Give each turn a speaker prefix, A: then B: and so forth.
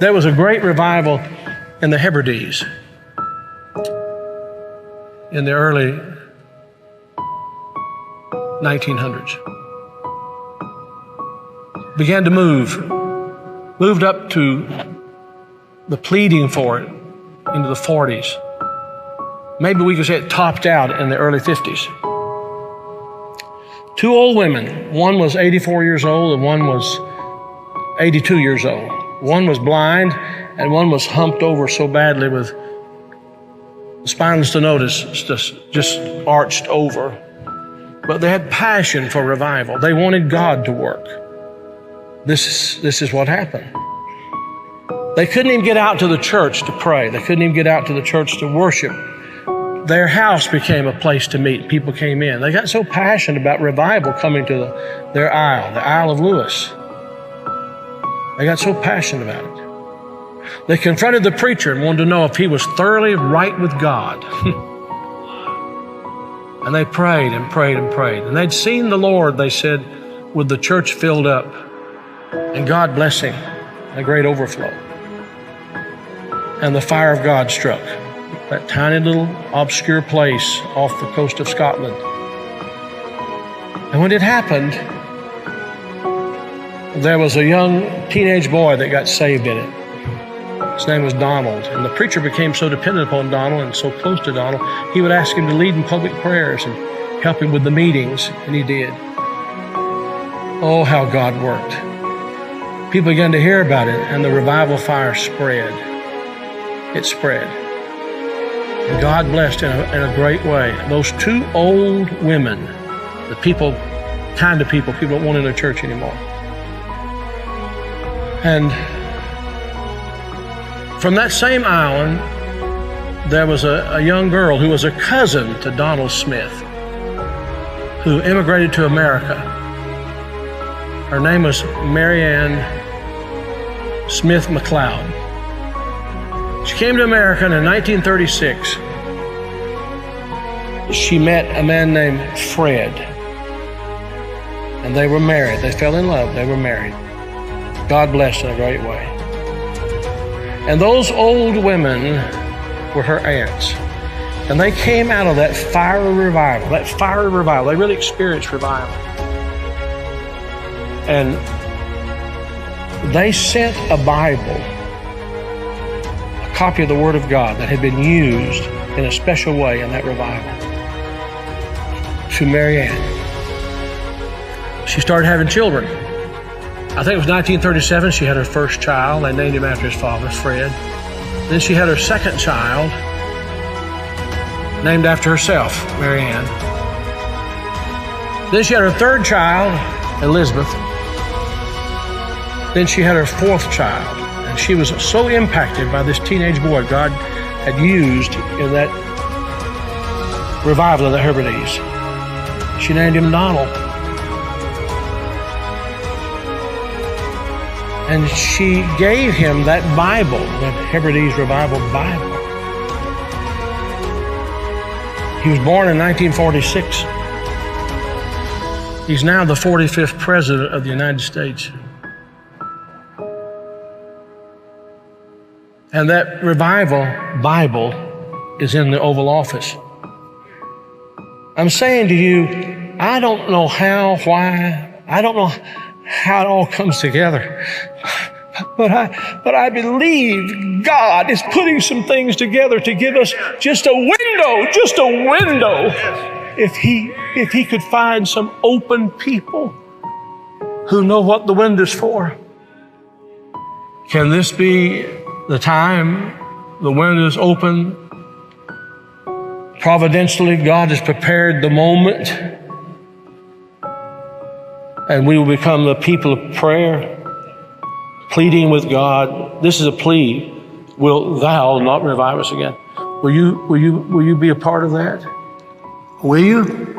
A: There was a great revival in the Hebrides in the early 1900s. Began to moved up to the pleading for it into the 40s. Maybe we could say it topped out in the early 50s. Two old women, one was 84 years old and one was 82 years old. One was blind and one was humped over so badly with spinal stenosis just arched over. But they had passion for revival. They wanted God to work. This is what happened. They couldn't even get out to the church to pray. They couldn't even get out to the church to worship. Their house became a place to meet. People came in. They got so passionate about revival coming to their isle, the Isle of Lewis. They got so passionate about it. They confronted the preacher and wanted to know if he was thoroughly right with God. And they prayed and prayed and prayed. And they'd seen the Lord, they said, with the church filled up and God blessing, a great overflow. And the fire of God struck that tiny little obscure place off the coast of Scotland. And when it happened, there was a young teenage boy that got saved in it. His name was Donald. And the preacher became so dependent upon Donald and so close to Donald, he would ask him to lead in public prayers and help him with the meetings, and he did. Oh, how God worked. People began to hear about it, and the revival fire spread. It spread. And God blessed in a great way. Those two old women, the kind of people don't want in a church anymore. And from that same island, there was a young girl who was a cousin to Donald Smith, who immigrated to America. Her name was Marianne Smith McLeod. She came to America and in 1936. She met a man named Fred, and they were married. They fell in love. They were married. God blessed in a great way. And those old women were her aunts. And they came out of that fiery revival, They really experienced revival. And they sent a Bible, a copy of the Word of God that had been used in a special way in that revival, to Marianne. She started having children. I think it was 1937, she had her first child. They named him after his father, Fred. Then she had her second child, named after herself, Marianne. Then she had her third child, Elizabeth. Then she had her fourth child. And she was so impacted by this teenage boy God had used in that revival of the Hebrides. She named him Donald. And she gave him that Bible, that Hebrides Revival Bible. He was born in 1946. He's now the 45th President of the United States. And that Revival Bible is in the Oval Office. I'm saying to you, I don't know how, why, I don't know how it all comes together. But I believe God is putting some things together to give us just a window. If he could find some open people who know what the window's for. Can this be the time the window's open? Providentially, God has prepared the moment, and we will become the people of prayer, pleading with God. This is a plea. Will thou not revive us again? Will you be a part of that? Will you?